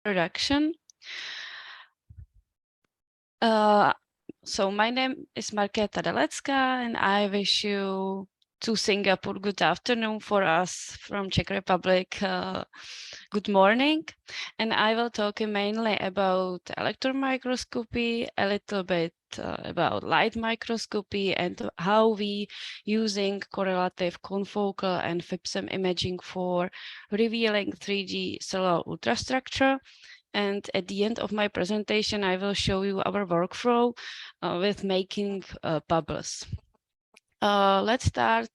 introduction. So my name is Markéta, and I wish you to Singapore good afternoon, for us from Czech Republic good morning. And I will talk mainly about electron microscopy, a little bit about light microscopy, and how we using correlative, confocal and FIB-SEM imaging for revealing 3D cellular ultrastructure. And at the end of my presentation, I will show you our workflow with making bubbles. Let's start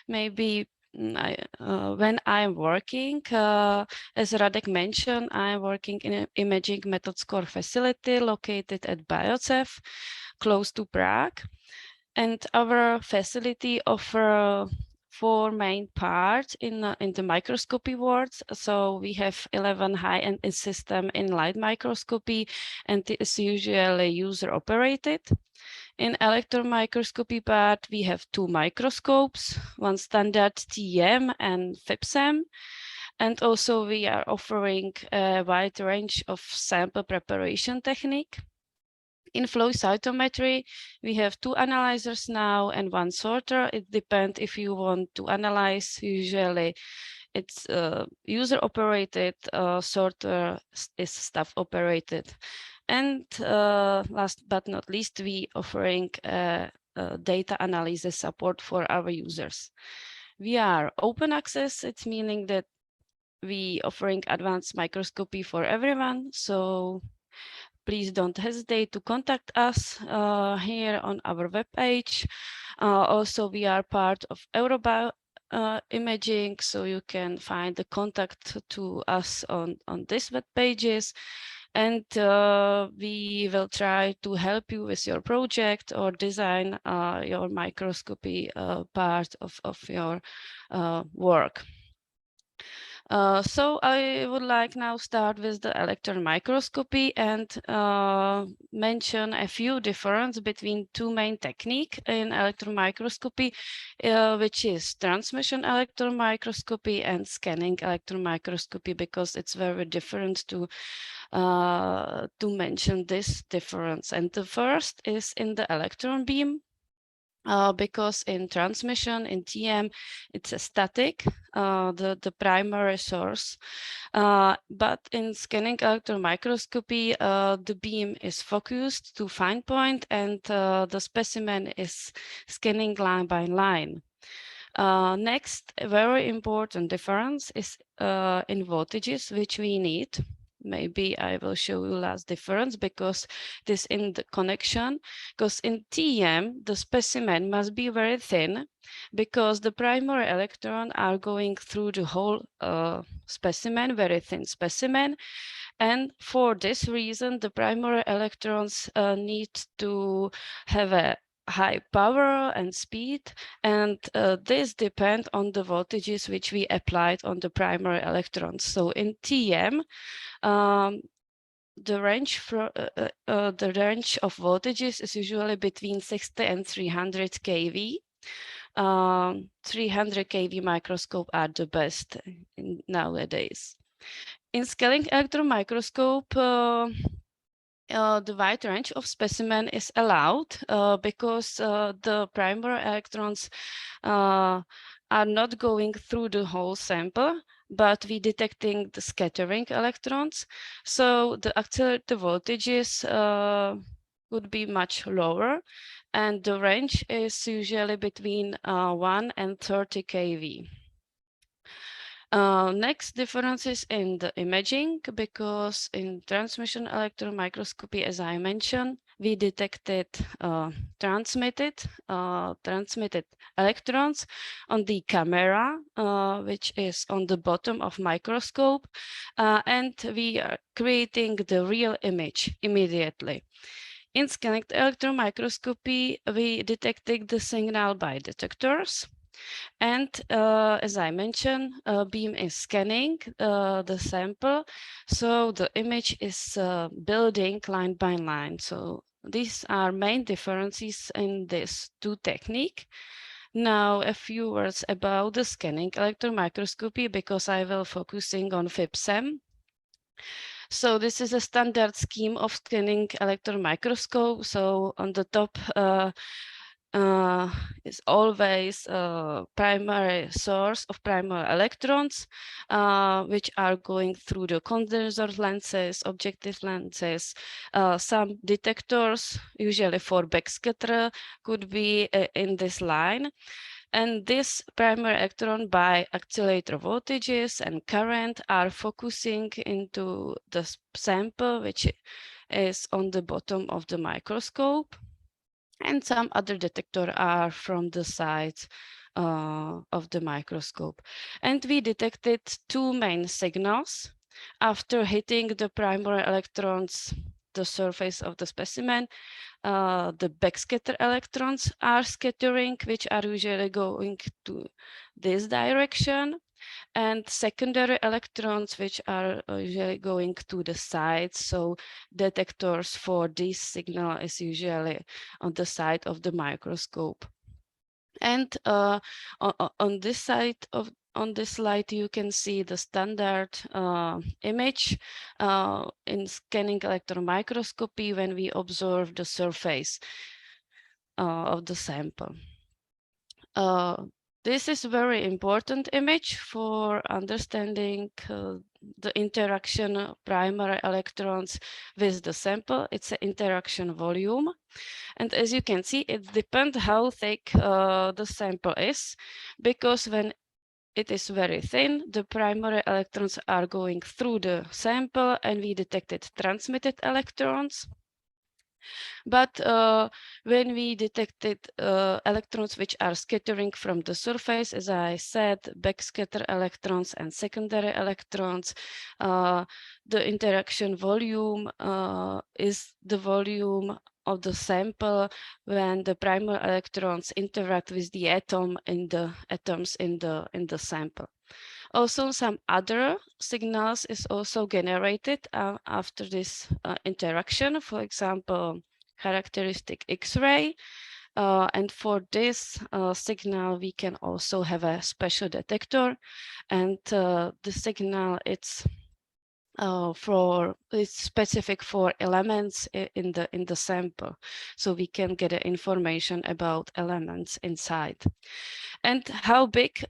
maybe when I'm working, as Radek mentioned, I'm working in an imaging methods core facility located at FIB-SEM, close to Prague. And our facility offers 4 main parts in the microscopy world. So we have 11 high-end system in light microscopy, and it is usually user operated. In electron microscopy part, we have 2 microscopes, one standard TEM and FIB-SEM. And also we are offering a wide range of sample preparation technique. In flow cytometry, we have 2 analyzers now and 1 sorter. It depends if you want to analyze. Usually it's user operated, sorter is staff operated. And last but not least, we offering data analysis support for our users. We are open access. It's meaning that we offering advanced microscopy for everyone. So please don't hesitate to contact us here on our webpage. Also, we are part of Eurobio imaging, so you can find the contact to us on these web pages. And we will try to help you with your project or design your microscopy part of your work. So I would like now start with the electron microscopy and mention a few differences between 2 main techniques in electron microscopy, which is transmission electron microscopy and scanning electron microscopy, because it's very different to mention this difference. And the first is in the electron beam. Because in transmission, in TM, it's a static, the primary source. But in scanning electron microscopy, the beam is focused to fine point, and the specimen is scanning line by line. Next, a very important difference is in voltages, which we need. Maybe I will show you last difference, because this in the connection, because in TEM, the specimen must be very thin, because the primary electrons are going through the whole specimen, very thin specimen. And for this reason, the primary electrons need to have a high power and speed, and this depends on the voltages which we applied on the primary electrons. So in TM, the range of voltages is usually between 60 and 300 kV. 300 kV microscope are the best nowadays. In scaling electron microscope, the wide range of specimen is allowed because the primary electrons are not going through the whole sample, but we detecting the scattering electrons. So the accelerator voltages would be much lower, and the range is usually between 1 and 30 kV. Next difference is in the imaging, because in transmission electron microscopy, as I mentioned, we detected transmitted electrons on the camera, which is on the bottom of microscope, and we are creating the real image immediately. In scanning electron microscopy, we detected the signal by detectors. And as I mentioned, beam is scanning the sample, so the image is building line by line. So these are main differences in these 2 techniques. Now a few words about the scanning electron microscopy, because I will focusing on FIB-SEM. So this is a standard scheme of scanning electron microscope. So on the top is always a primary source of primary electrons, which are going through the condenser lenses, objective lenses, some detectors, usually for backscatter, could be in this line. And this primary electron by accelerator voltages and current are focusing into the sample, which is on the bottom of the microscope. And some other detector are from the sides of the microscope. And we detected two main signals after hitting the primary electrons, the surface of the specimen. The backscatter electrons are scattering, which are usually going to this direction, and secondary electrons, which are usually going to the sides. So detectors for this signal is usually on the side of the microscope. And on this side of on this slide, you can see the standard image in scanning electron microscopy when we observe the surface of the sample. This is a very important image for understanding the interaction of primary electrons with the sample. It's an interaction volume. And as you can see, it depends how thick the sample is, because when it is very thin, the primary electrons are going through the sample and we detected transmitted electrons. But when we detected electrons which are scattering from the surface, as I said, backscatter electrons and secondary electrons, the interaction volume is the volume of the sample when the primary electrons interact with the atoms in the sample. Also, some other signals is also generated after this interaction. For example, characteristic X-ray. And for this signal, we can also have a special detector. And the signal, it's specific for elements in the sample, so we can get information about elements inside. And how big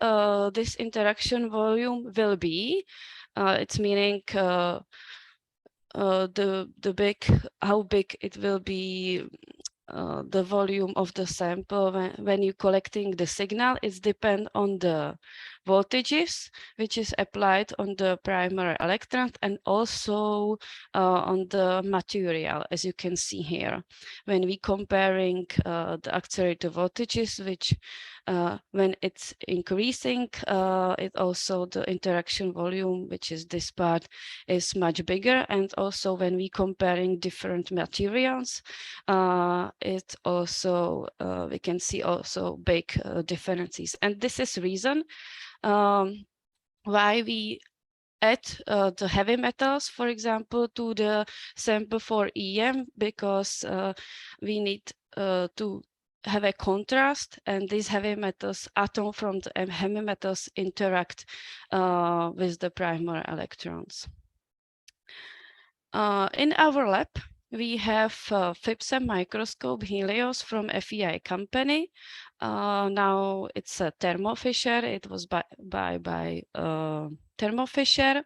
this interaction volume will be, it's meaning how big it will be. The volume of the sample when you're collecting the signal is depend on the voltages which is applied on the primary electron and also on the material, as you can see here. When we comparing the accelerator voltages, which when it's increasing, it also the interaction volume, which is this part, is much bigger. And also when we comparing different materials, it also we can see also big differences. And this is reason why we add the heavy metals, for example, to the sample for EM, because we need to have a contrast, and these heavy metals, atoms from the heavy metals interact with the primary electrons. In our lab, we have FIB-SEM microscope Helios from FEI company. Now it's a Thermo Fisher. It was by Thermo Fisher.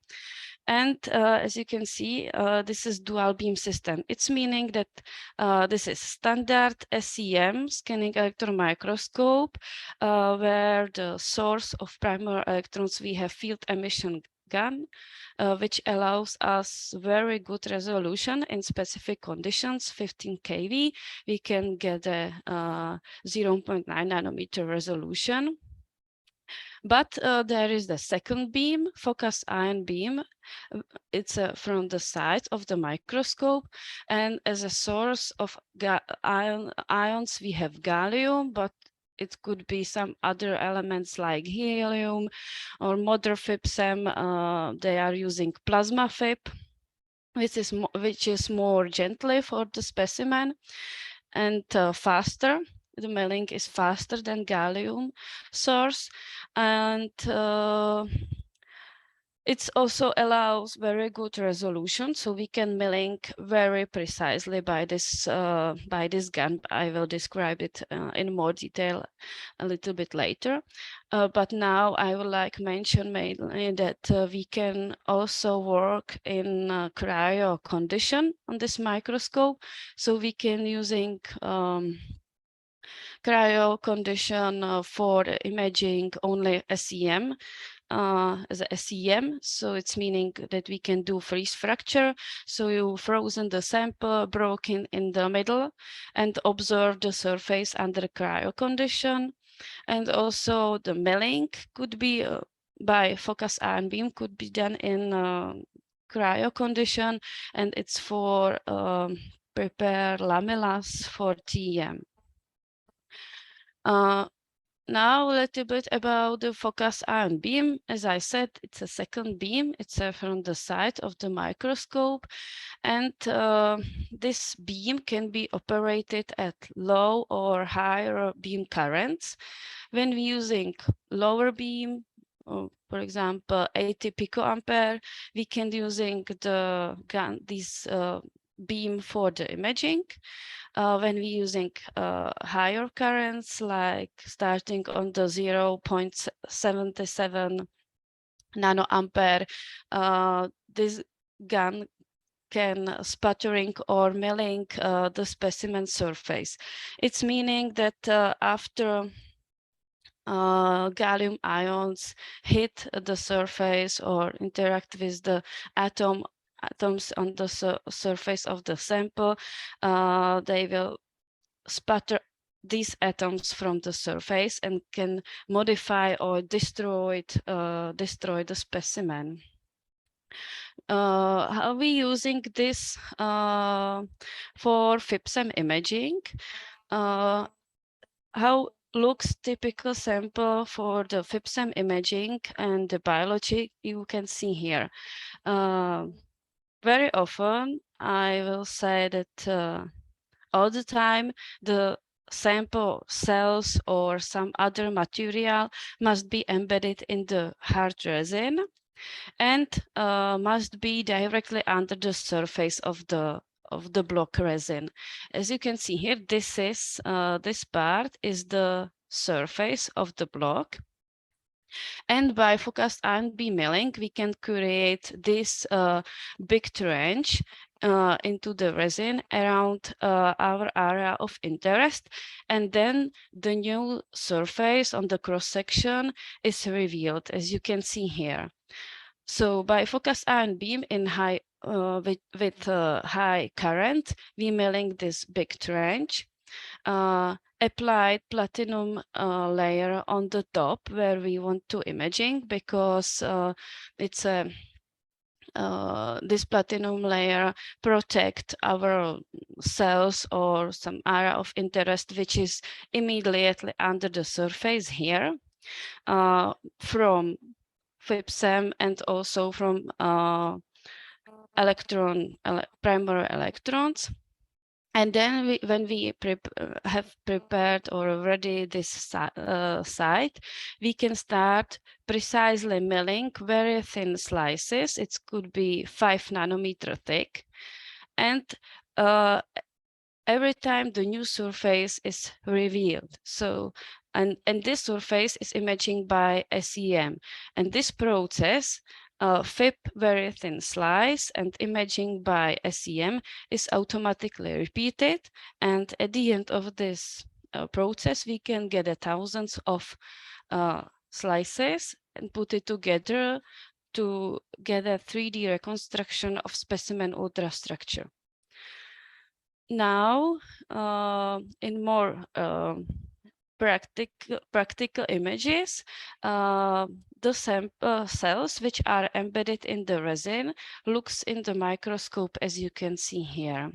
And as you can see, this is dual beam system. It's meaning that this is standard SEM, scanning electron microscope, where the source of primary electrons, we have field emission gun, which allows us very good resolution in specific conditions, 15 kV. We can get a 0.9 nanometer resolution. But there is the second beam, focused ion beam. It's from the side of the microscope, and as a source of ions, we have gallium, but it could be some other elements like helium or modern FIB-SEM. They are using plasma FIB, which is more gently for the specimen and faster. The milling is faster than gallium source, and It also allows very good resolution, so we can milling very precisely by this gun. I will describe it in more detail a little bit later. But now I would like mention mainly that we can also work in cryo condition on this microscope. So we can using cryo condition for imaging only SEM. As a SEM, so it's meaning that we can do freeze fracture. So you frozen the sample, broken in the middle, and observe the surface under cryo condition. And also the milling could be by focus ion beam could be done in cryo condition, and it's for prepare lamellas for TEM. Now a little bit about the focus ion beam. As I said, it's a second beam. It's from the side of the microscope. And this beam can be operated at low or higher beam currents. When we're using lower beam, for example, 80 picoampere, we can using this beam for the imaging. When we're using higher currents, like starting on the 0.77 nanoampere, this gun can sputtering or milling the specimen surface. It's meaning that after gallium ions hit the surface or interact with the atoms on the surface of the sample, they will sputter these atoms from the surface and can modify or destroy the specimen. How are we using this for FIB-SEM imaging? How looks typical sample for the FIB-SEM imaging and the biology you can see here. Very often I will say that all the time the sample cells or some other material must be embedded in the hard resin and must be directly under the surface of the block resin. As you can see here, this part is the surface of the block. And by focused ion beam milling, we can create this big trench into the resin around our area of interest, and then the new surface on the cross section is revealed, as you can see here. So by focused ion beam in high with high current, we milling this big trench. Applied platinum layer on the top where we want to imaging, because it's a this platinum layer protect our cells or some area of interest which is immediately under the surface here from FIB-SEM and also from primary electrons. And then when we have prepared or ready this site, we can start precisely milling very thin slices. It could be 5 nanometer thick. And every time the new surface is revealed. So, and this surface is imaging by SEM. And this process, FIB very thin slice and imaging by SEM is automatically repeated. And at the end of this process, we can get thousands of slices and put it together to get a 3D reconstruction of specimen ultrastructure. Now, in more practical images, the sample cells which are embedded in the resin looks in the microscope, as you can see here.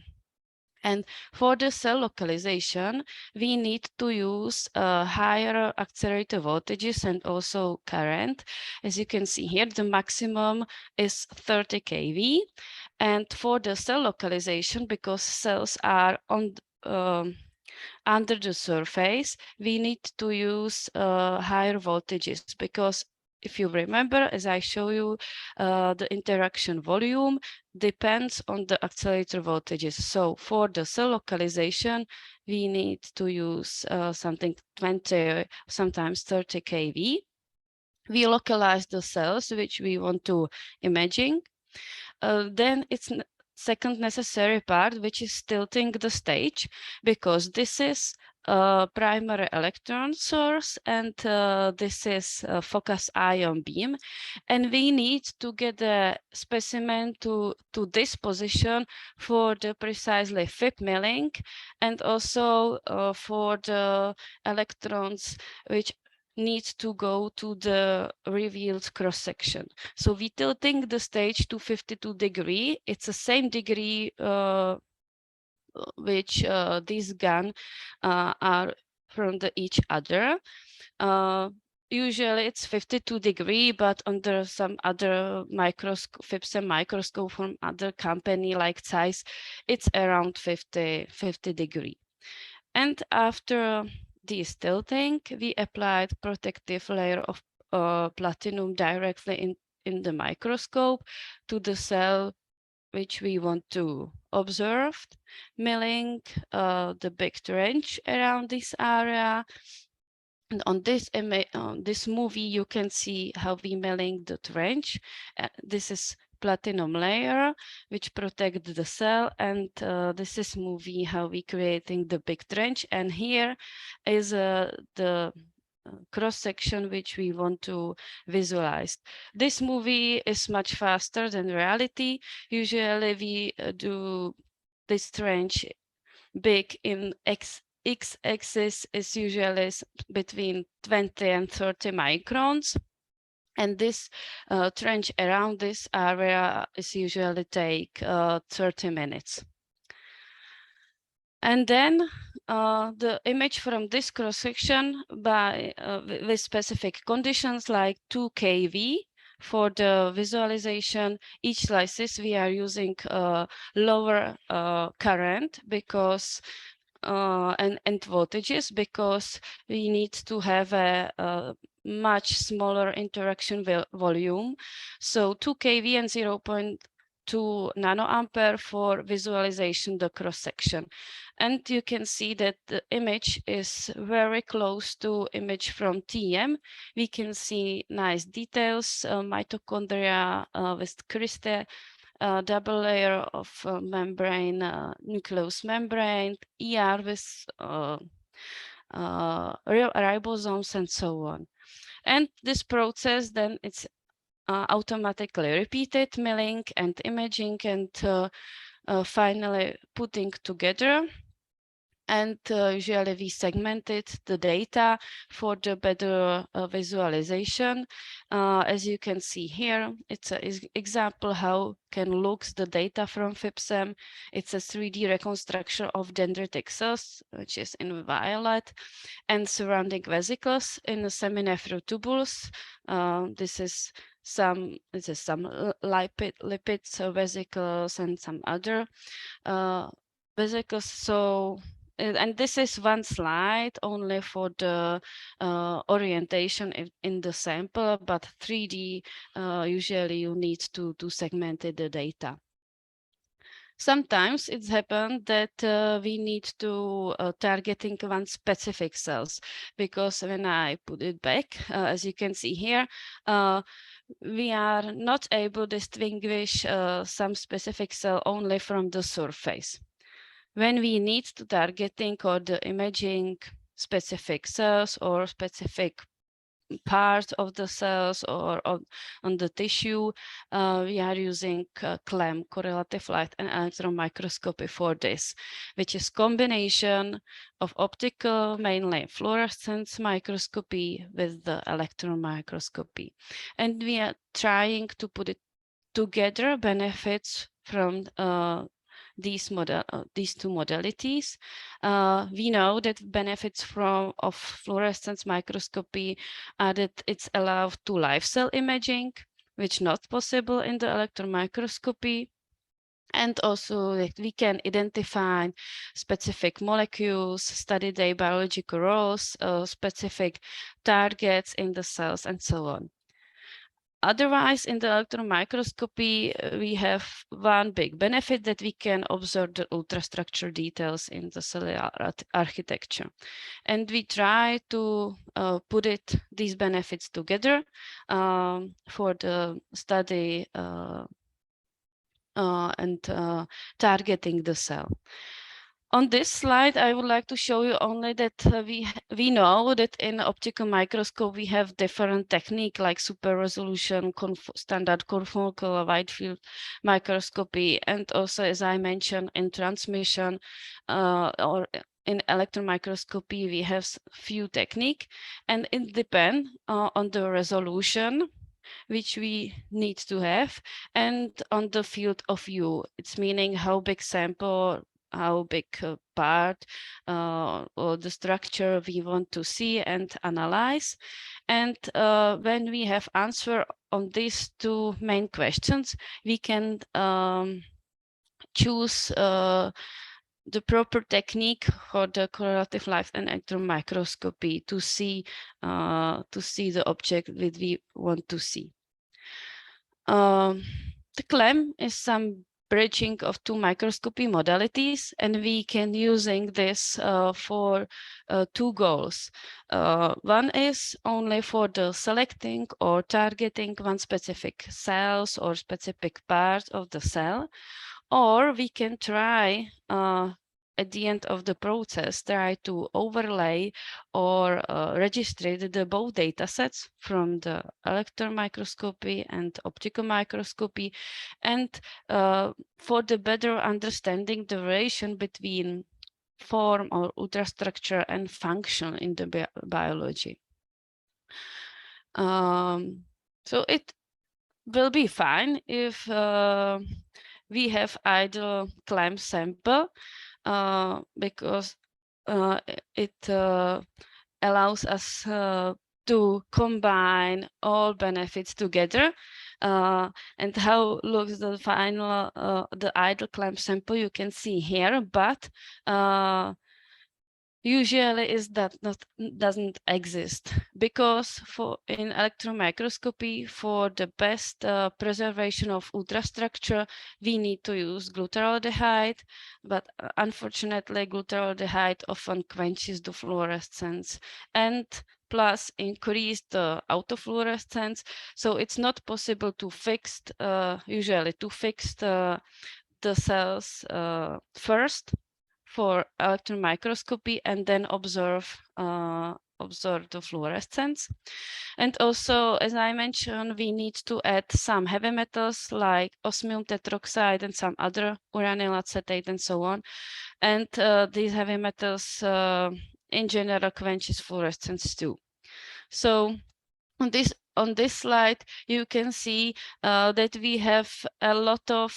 And for the cell localization, we need to use higher accelerator voltages and also current. As you can see here, the maximum is 30 kV. And for the cell localization, because cells are on under the surface, we need to use higher voltages, because if you remember, as I show you, the interaction volume depends on the accelerator voltages. So for the cell localization, we need to use something 20, sometimes 30 kV. We localize the cells which we want to imaging. Then it's second necessary part, which is tilting the stage, because this is a primary electron source and this is a focus ion beam, and we need to get the specimen to this position for the precisely FIB milling, and also for the electrons which needs to go to the revealed cross section. So we tilting the stage to 52 degree. It's the same degree which these gun are from each other. Usually it's 52 degree, but under some other microscope, FIB-SEM microscope from other company like Zeiss, it's around 50 degree. And after this tilting, we applied protective layer of platinum directly in the microscope to the cell which we want to observe, milling the big trench around this area. And on this movie, you can see how we milling the trench. This is platinum layer which protect the cell, and this is movie how we creating the big trench, and here is the cross section which we want to visualize. This movie is much faster than reality. Usually we do this trench big in x-axis is usually between 20 and 30 microns. And this trench around this area is usually take 30 minutes. And then the image from this cross section by with specific conditions like 2 kV for the visualization. Each slices we are using lower current because and voltages, because we need to have a much smaller interaction volume. So 2 kV and 0.2 nanoampere for visualization the cross section. And you can see that the image is very close to image from TM. We can see nice details, mitochondria with crystal, double layer of membrane, nucleus membrane, ER with ribosomes and so on. And this process then it's automatically repeated, milling and imaging, and finally putting together. And usually we segmented the data for the better visualization. As you can see here, it's an example how can looks the data from FIB-SEM. It's a 3D reconstruction of dendritic cells, which is in violet, and surrounding vesicles in the seminephral tubules. This is some lipids, vesicles, and some other vesicles. So, and this is one slide only for the orientation in the sample, but 3D usually you need to segment the data. Sometimes it's happened that we need to targeting one specific cells, because when I put it back, as you can see here, we are not able to distinguish some specific cell only from the surface. When we need to targeting or the imaging specific cells or specific part of the cells or on the tissue, we are using CLEM, correlative light and electron microscopy for this, which is combination of optical, mainly fluorescence microscopy with the electron microscopy. And we are trying to put it together benefits from these two modalities. We know that benefits of fluorescence microscopy are that it's allowed to live cell imaging, which not possible in the electron microscopy. And also that we can identify specific molecules, study their biological roles, specific targets in the cells, and so on. Otherwise, in the electron microscopy, we have one big benefit that we can observe the ultrastructure details in the cellular architecture. And we try to put these benefits together for the study and targeting the cell. On this slide, I would like to show you only that we know that in optical microscope we have different technique like super resolution, standard confocal, wide field microscopy, and also, as I mentioned, in transmission or in electron microscopy we have few technique, and it depends on the resolution which we need to have and on the field of view. It's meaning how big sample, how big part or the structure we want to see and analyze. And when we have answer on these two main questions, we can choose the proper technique for the correlative light and electron microscopy to see the object that we want to see. The CLAM is some bridging of two microscopy modalities, and we can using this for two goals. One is only for the selecting or targeting one specific cells or specific part of the cell, or we can try at the end of the process, try to overlay or register the both data sets from the electron microscopy and optical microscopy, and for the better understanding the relation between form or ultrastructure and function in the biology. So it will be fine if we have idle CLAM sample because it allows us to combine all benefits together. And how looks the final the idle CLAM sample you can see here, but usually is that doesn't exist, because in electron microscopy for the best preservation of ultrastructure we need to use glutaraldehyde, but unfortunately glutaraldehyde often quenches the fluorescence and plus increase the autofluorescence, so it's not possible to fix usually to fix the cells first for electron microscopy and then observe the fluorescence. And also, as I mentioned, we need to add some heavy metals like osmium tetroxide and some other uranyl acetate and so on. And these heavy metals in general quenches fluorescence too. So on this slide, you can see that we have a lot of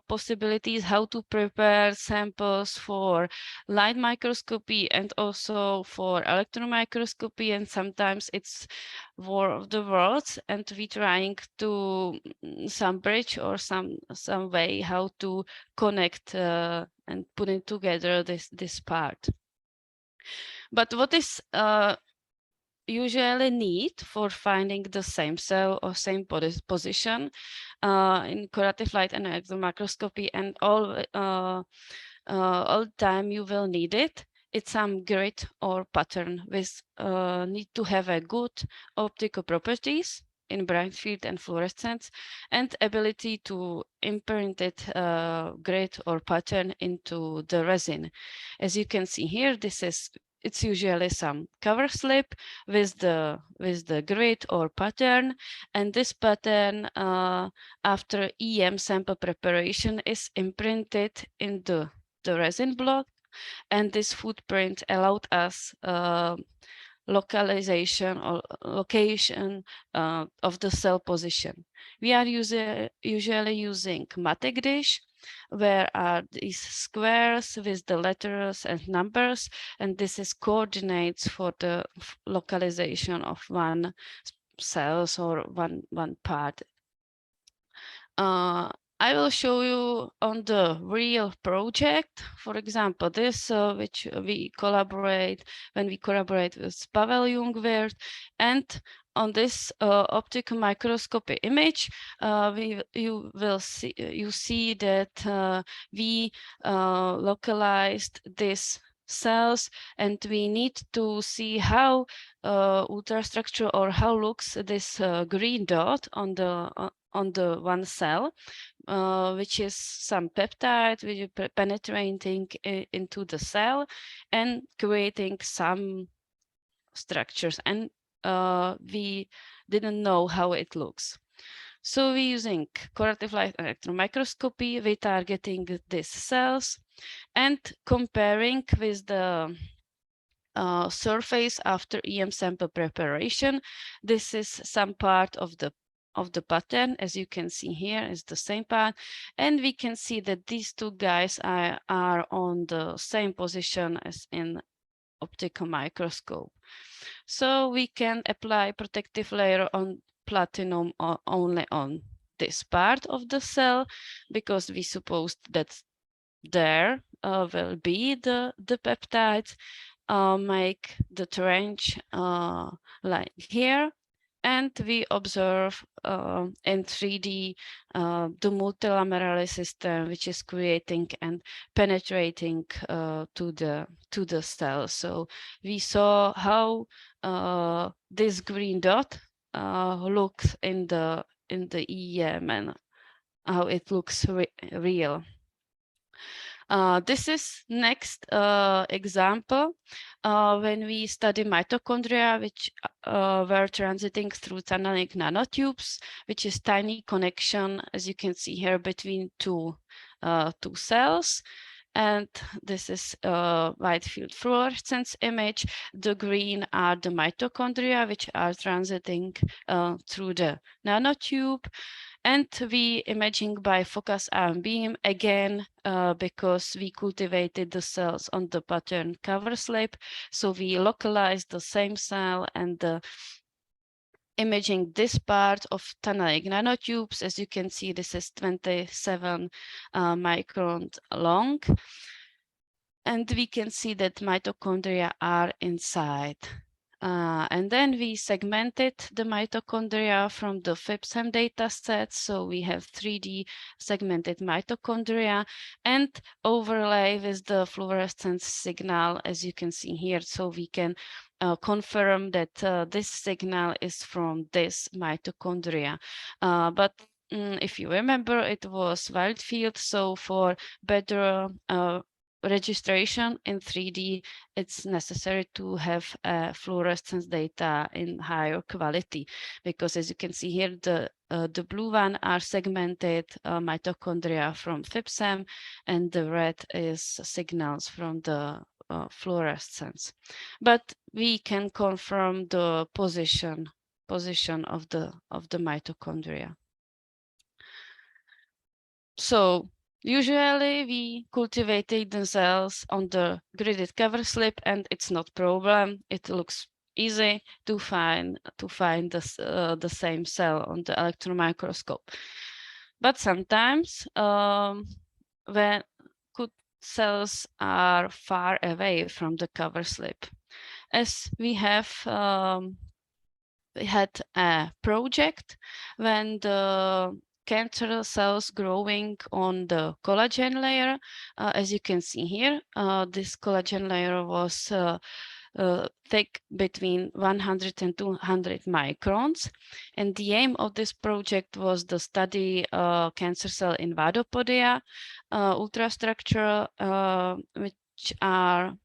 possibilities how to prepare samples for light microscopy and also for electron microscopy, and sometimes it's war of the worlds, and we trying to some bridge or some way how to connect and putting together this part. But what is usually need for finding the same cell or same position in correlative light and electron microscopy, and all time you will need it. It's some grid or pattern with need to have a good optical properties in bright field and fluorescence, and ability to imprint it grid or pattern into the resin. As you can see here, it's usually some cover slip with the grid or pattern, and this pattern after EM sample preparation is imprinted in the resin block, and this footprint allowed us localization or location of the cell position. We are usually using matic dish, where are these squares with the letters and numbers, and this is coordinates for the localization of one cells or one part. I will show you on the real project, for example, this which we collaborate with Pavel Jungwirth, and on this optical microscopy image, you see that we localized these cells, and we need to see how ultrastructure, or how looks this green dot on the one cell, which is some peptide which is penetrating into the cell and creating some structures, and we didn't know how it looks. So we're using correlative light electron microscopy, we targeting these cells and comparing with the surface after EM sample preparation. This is some part of the pattern. As you can see here is the same part, and we can see that these two guys are on the same position as in optical microscope. So we can apply protective layer on platinum only on this part of the cell, because we supposed that there will be the peptides, make the trench like here, and we observe in 3D the multilamellar system, which is creating and penetrating to the cell. So we saw how this green dot looks in the EM and how it looks real. This is next example when we study mitochondria, which were transiting through tunneling nanotubes, which is tiny connection, as you can see here, between two cells. And this is a wide field fluorescence image. The green are the mitochondria, which are transiting through the nanotube. And we imaging by focus ion beam again, because we cultivated the cells on the pattern cover slip. So we localized the same cell and imaging this part of tunneling nanotubes. As you can see, this is 27 microns long. And we can see that mitochondria are inside. And then we segmented the mitochondria from the FIB-SEM data set. So we have 3D segmented mitochondria and overlay with the fluorescence signal, as you can see here. So we can confirm that this signal is from this mitochondria. But if you remember, it was wide field. So for better registration in 3D, it's necessary to have fluorescence data in higher quality, because as you can see here, the blue one are segmented mitochondria from FIB-SEM, and the red is signals from the fluorescence. But we can confirm the position of the mitochondria. So usually we cultivated the cells on the gridded cover slip, and it's not problem. It looks easy to find the same cell on the electron microscope. But sometimes when cells are far away from the cover slip, as we have we had a project when the cancer cells growing on the collagen layer. As you can see here, this collagen layer was thick between 100 and 200 microns. And the aim of this project was to study cancer cell invadopodia, ultrastructure, which are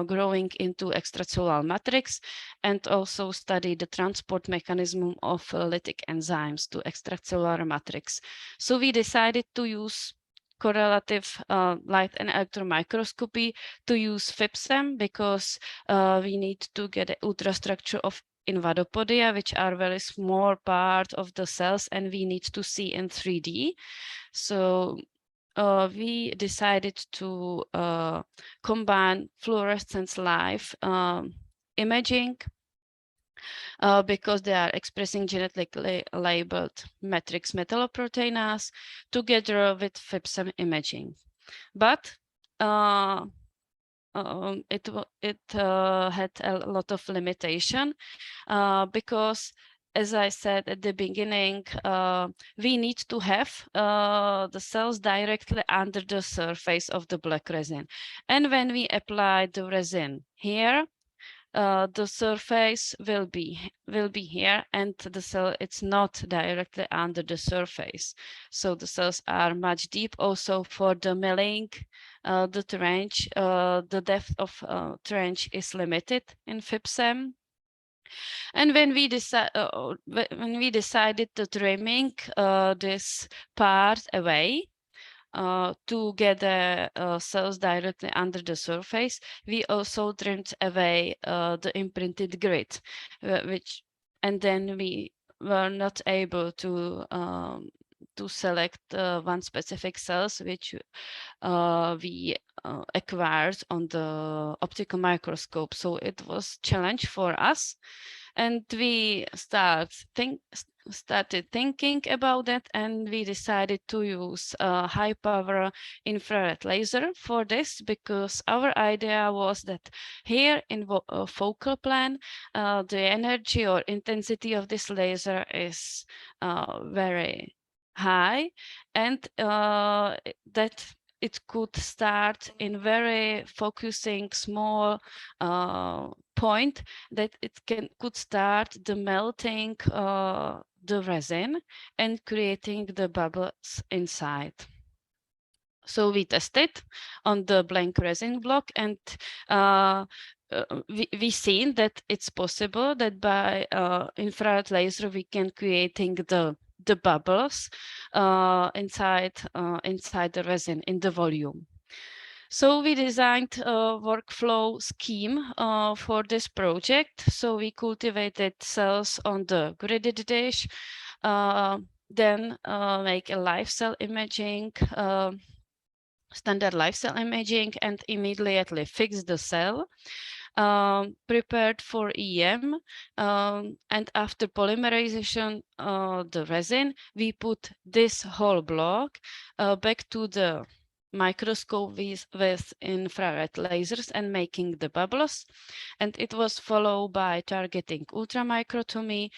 growing into extracellular matrix, and also study the transport mechanism of lytic enzymes to extracellular matrix. So we decided to use correlative light and electron microscopy to use FIB-SEM, because we need to get an ultrastructure of invadopodia, which are very small part of the cells, and we need to see in 3D. So we decided to combine fluorescence live imaging, because they are expressing genetically labeled matrix metalloproteinase together with FIB-SEM imaging. But it had a lot of limitation, because as I said at the beginning, we need to have the cells directly under the surface of the black resin. And when we apply the resin here, the surface will be here, and the cell, it's not directly under the surface. So the cells are much deep. Also for the milling, the trench, the depth of trench is limited in FIB-SEM. And when we decided to trimming this part away, to get the cells directly under the surface, we also trimmed away the imprinted grid, and then we were not able to select one specific cells which we acquired on the optical microscope. So it was a challenge for us, and we started thinking about that, and we decided to use a high power infrared laser for this, because our idea was that here in focal plane, the energy or intensity of this laser is very high, and that it could start in very focusing small point, that it could start the melting the resin and creating the bubbles inside. So we tested on the blank resin block, and we seen that it's possible that by infrared laser we can creating the bubbles inside the resin in the volume. So we designed a workflow scheme for this project. So we cultivated cells on the gridded dish, then make a live cell imaging, standard live cell imaging, and immediately fix the cell. Prepared for EM, and after polymerization the resin, we put this whole block back to the microscope with infrared lasers and making the bubbles, and it was followed by targeting ultramicrotomy,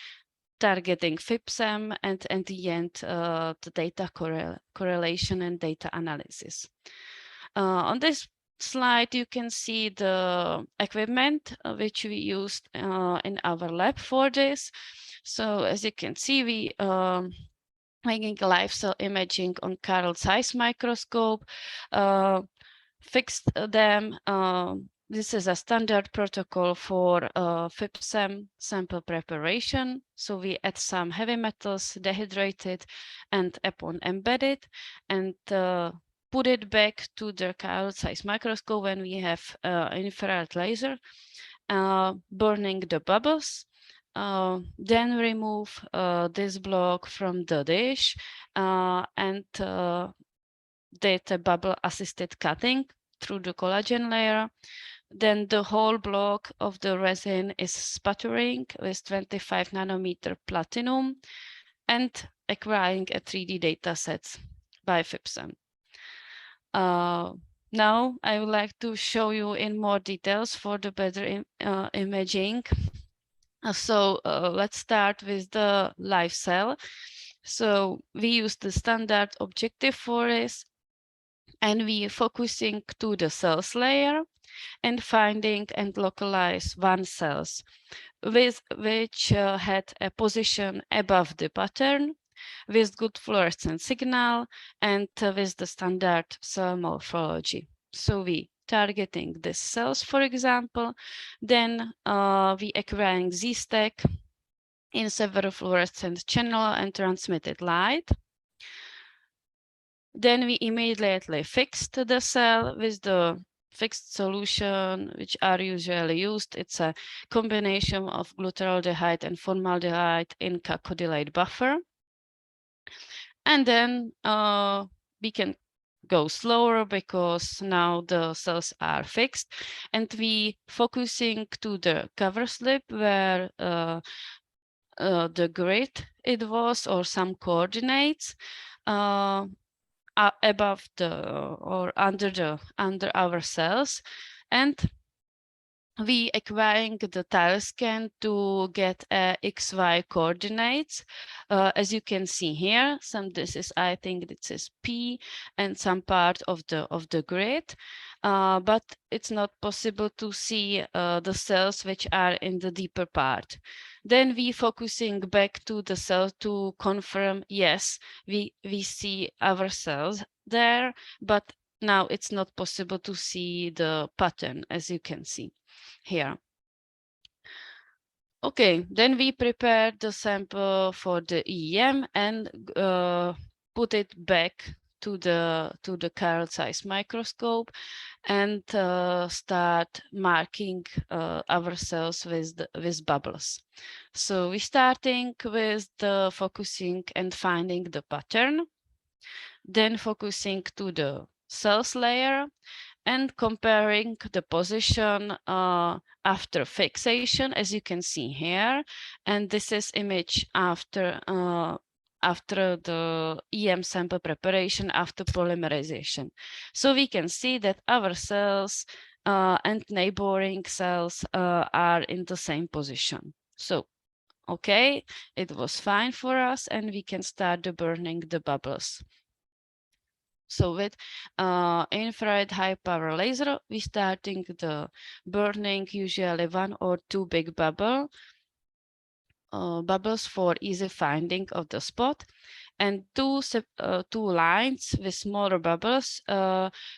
targeting FIB-SEM, and at the end the data correlation and data analysis. On this slide you can see the equipment which we used in our lab for this. So as you can see, we making live cell imaging on Carl Zeiss microscope, fixed them. This is a standard protocol for FIB-SEM sample preparation. So we add some heavy metals, dehydrated, and upon embedded, and put it back to the Carl Zeiss microscope when we have infrared laser, burning the bubbles. Then remove this block from the dish and did a bubble assisted cutting through the collagen layer. Then the whole block of the resin is sputtering with 25 nanometer platinum and acquiring a 3D data set by FIB-SEM. Now I would like to show you in more details for the better imaging. So let's start with the live cell. So we use the standard objective for this, and we are focusing to the cells layer and finding and localize one cells with which had a position above the pattern with good fluorescent signal and with the standard cell morphology. So we targeting these cells, for example, then we acquiring Z-stack in several fluorescent channel and transmitted light. Then we immediately fixed the cell with the fixed solution, which are usually used. It's a combination of glutaraldehyde and formaldehyde in cacodylate buffer. And then we can go slower because now the cells are fixed, and we focusing to the cover slip where the grid it was, or some coordinates above the or under our cells, and we acquiring the tile scan to get XY coordinates. As you can see here, this is, I think this is P and some part of the grid, but it's not possible to see the cells which are in the deeper part. Then we focusing back to the cell to confirm, yes, we see our cells there, but now it's not possible to see the pattern, as you can see here. Okay, then we prepared the sample for the EM and put it back to the Carl Zeiss microscope and start marking our cells with bubbles. So we starting with the focusing and finding the pattern, then focusing to the cells layer and comparing the position after fixation, as you can see here. And this is image after the EM sample preparation after polymerization. So we can see that our cells and neighboring cells are in the same position. So, okay, it was fine for us, and we can start the burning the bubbles. So with infrared high power laser, we starting the burning usually 1 or 2 big bubbles for easy finding of the spot, and two lines with smaller bubbles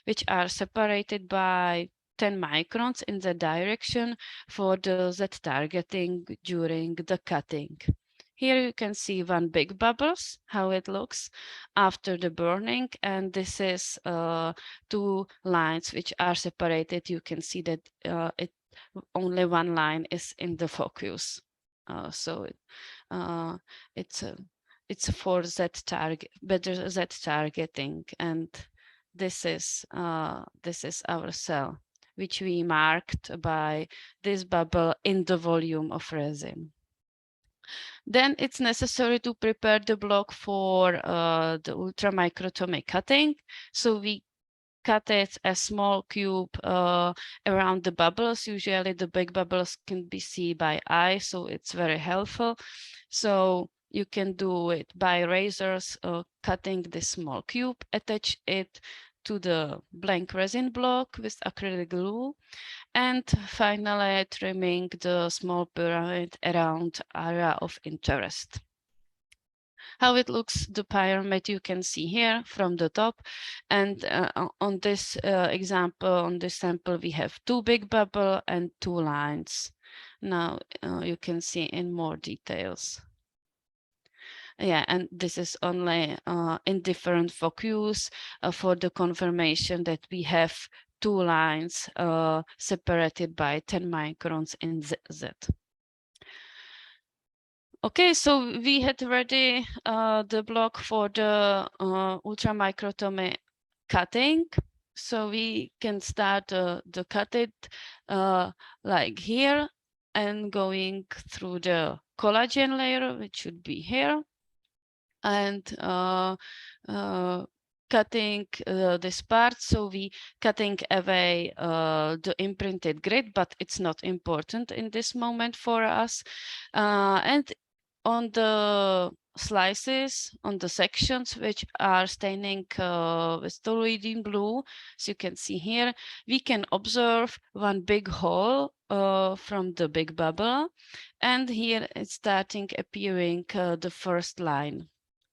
which are separated by 10 microns in the direction for the Z targeting during the cutting. Here you can see one big bubbles, how it looks after the burning, and this is 2 lines which are separated. You can see that only one line is in the focus. So it's for Z target, better Z targeting, and this is our cell, which we marked by this bubble in the volume of resin. Then it's necessary to prepare the block for the ultramicrotomic cutting. So we cut it a small cube around the bubbles. Usually the big bubbles can be seen by eye, so it's very helpful. So you can do it by razors, cutting this small cube, attach it to the blank resin block with acrylic glue, and finally trimming the small pyramid around area of interest. How it looks, the pyramid you can see here from the top, and on this example, on this sample, we have 2 big bubble and 2 lines. Now you can see in more details. Yeah, and this is only in different focus for the confirmation that we have 2 lines separated by 10 microns in Z. Okay, so we had ready the block for the ultramicrotomy cutting. So we can start the cut it like here and going through the collagen layer, which should be here, and cutting this part. So we cutting away the imprinted grid, but it's not important in this moment for us. And on the slices, on the sections which are staining with toluidine blue, as you can see here, we can observe one big hole from the big bubble, and here it's starting appearing the first line.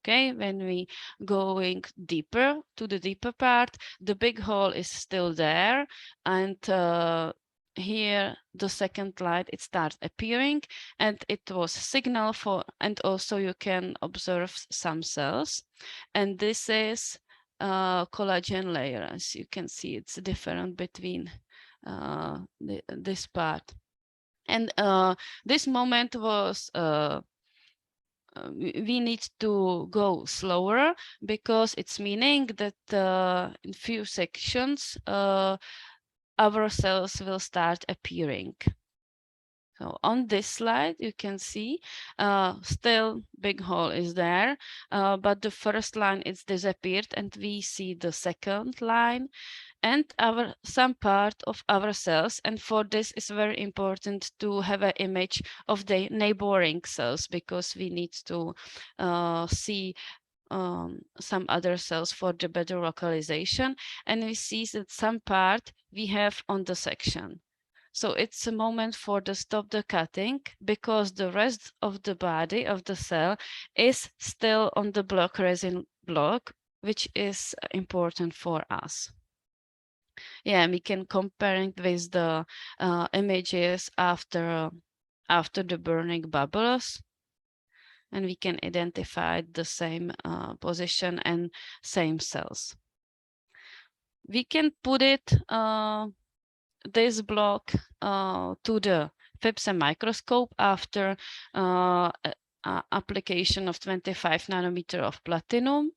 Okay, when we going deeper to the deeper part, the big hole is still there, and here the second light, it starts appearing, and it was signal for, and also you can observe some cells, and this is collagen layer. As you can see, it's different between this part, and this moment was we need to go slower, because it's meaning that in few sections our cells will start appearing. So on this slide, you can see still big hole is there, but the first line is disappeared, and we see the second line. and some part of our cells. And for this, it's very important to have an image of the neighboring cells, because we need to see some other cells for the better localization. And we see that some part we have on the section. So it's a moment for the stop the cutting, because the rest of the body of the cell is still on the block resin block, which is important for us. Yeah, we can compare it with the images after the burning bubbles, and we can identify the same position and same cells. We can put it this block to the FIB-SEM microscope after application of 25 nanometer of platinum,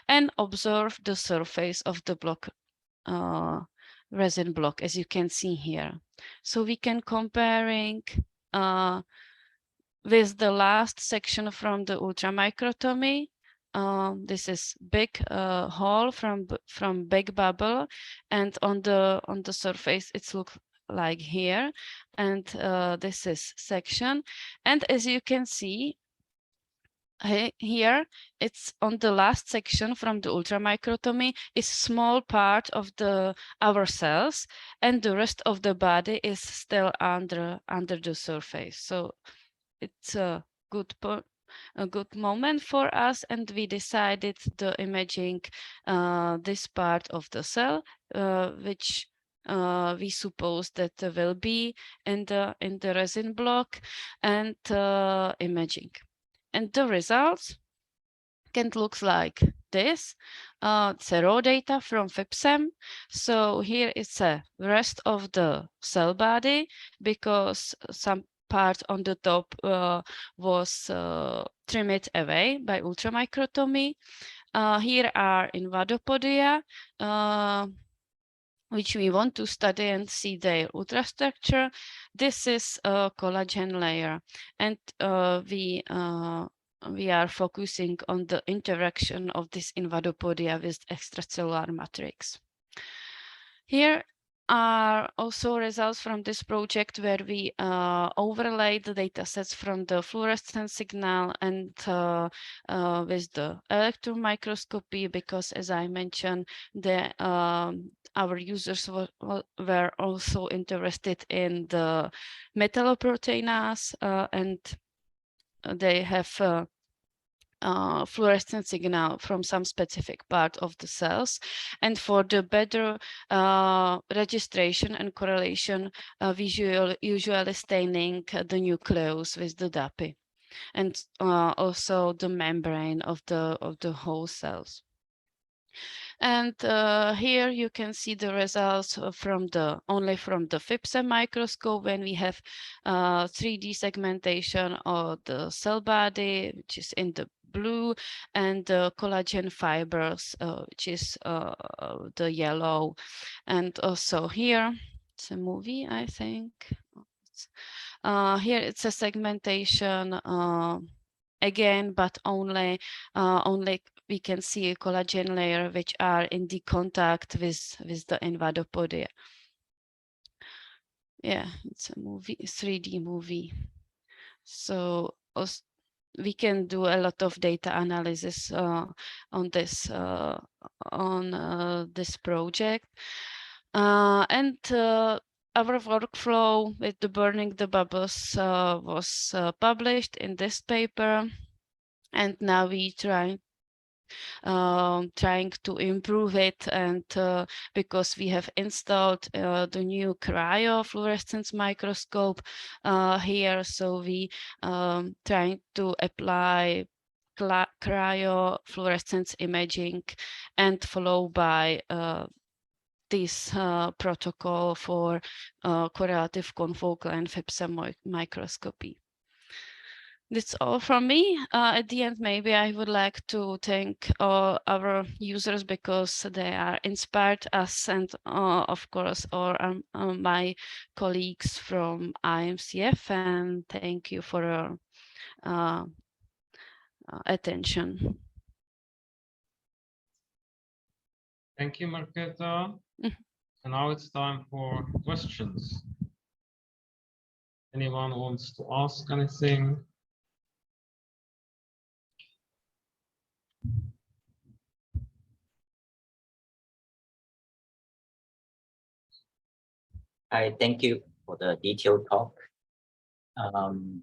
and observe the surface of the block, resin block, as you can see here. So we can comparing with the last section from the ultramicrotomy. This is big hole from big bubble, and on the surface it looks like here, and this is section. And as you can see here, it's on the last section from the ultramicrotomy is small part of our cells, and the rest of the body is still under the surface. So it's a good moment for us, and we decided the imaging this part of the cell, which we suppose that will be in the resin block, and imaging. And the results can look like this. It's a raw data from FIB-SEM. So here it's a rest of the cell body, because some part on the top was trimmed away by ultramicrotomy. Here are invadopodia, which we want to study and see their ultrastructure. This is a collagen layer, and we are focusing on the interaction of this invadopodia with extracellular matrix. Here are also results from this project, where we overlaid the data sets from the fluorescence signal and with the electron microscopy, because, as I mentioned, our users were also interested in the metalloproteinase, and they have fluorescent signal from some specific part of the cells. And for the better registration and correlation, we usually staining the nucleus with the DAPI, and also the membrane of the whole cells. And here you can see the results only from the FIB-SEM microscope, when we have 3D segmentation of the cell body, which is in the blue, and the collagen fibers, which is the yellow. And also here, it's a movie, I think. Here it's a segmentation again, but only we can see a collagen layer which are in the contact with the invadopodia. Yeah, it's a movie, 3D movie. So we can do a lot of data analysis on this project, and our workflow with the burning the bubbles was published in this paper, and now we trying to improve it, and because we have installed the new cryofluorescence microscope here, so we trying to apply cryofluorescence imaging, and follow by this protocol for correlative confocal and FIB-SEM microscopy. That's all from me. At the end, maybe I would like to thank all our users, because they are inspired us, and of course all my colleagues from IMCF, and thank you for your attention. Thank you, Markéta. And now it's time for questions. Anyone wants to ask anything? Hi, thank you for the detailed talk.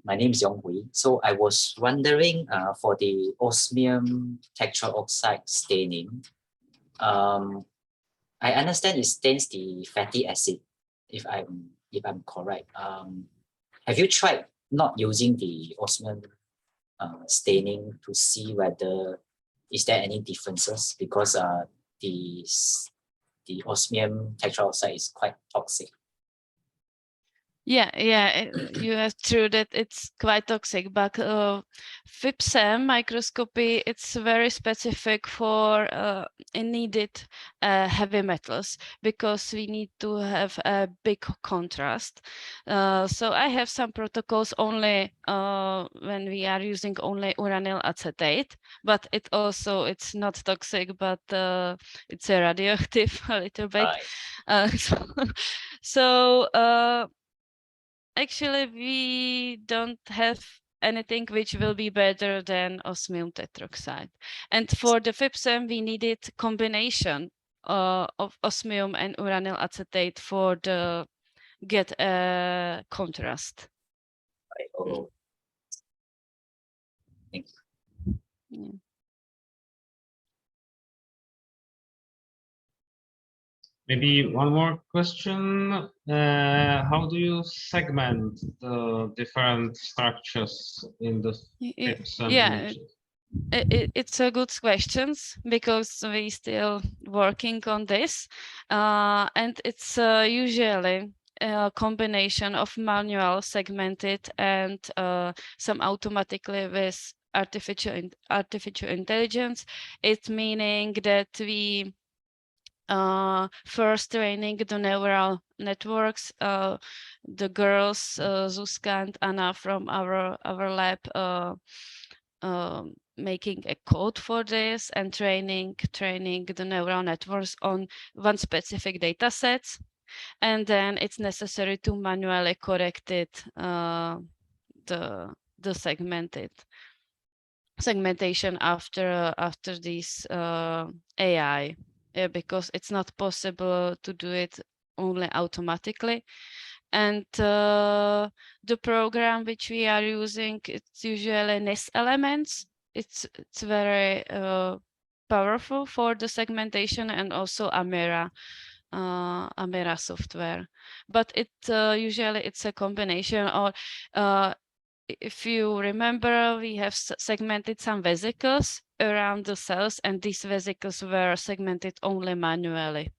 My name is Yong Hui. So I was wondering for the osmium tetroxide staining, I understand it stains the fatty acid, if I'm correct. Have you tried not using the osmium staining to see whether is there any differences, because the osmium tetroxide is quite toxic? Yeah, you are true that it's quite toxic, but FIB-SEM microscopy, it's very specific for needed heavy metals, because we need to have a big contrast. So I have some protocols only when we are using only uranyl acetate, but it's not toxic, but it's a radioactive a little bit. Right. So actually, we don't have anything which will be better than osmium tetroxide. And for the FIB-SEM, we needed combination of osmium and uranyl acetate for the get a contrast. Right. Oh. Thank you. Yeah. Maybe one more question. How do you segment the different structures in the FIB-SEM images? It's a good questions, because we still working on this, and it's usually a combination of manual segmented and some automatically with artificial intelligence. It's meaning that we first training the neural networks. The girls Zuzka and Anna from our lab making a code for this and training the neural networks on one specific data sets, and then it's necessary to manually correct it, the segmentation after this AI, because it's not possible to do it only automatically. And the program which we are using, it's usually NIS elements. It's very powerful for the segmentation, and also Amera software. But usually it's a combination. Or if you remember, we have segmented some vesicles around the cells, and these vesicles were segmented only manually.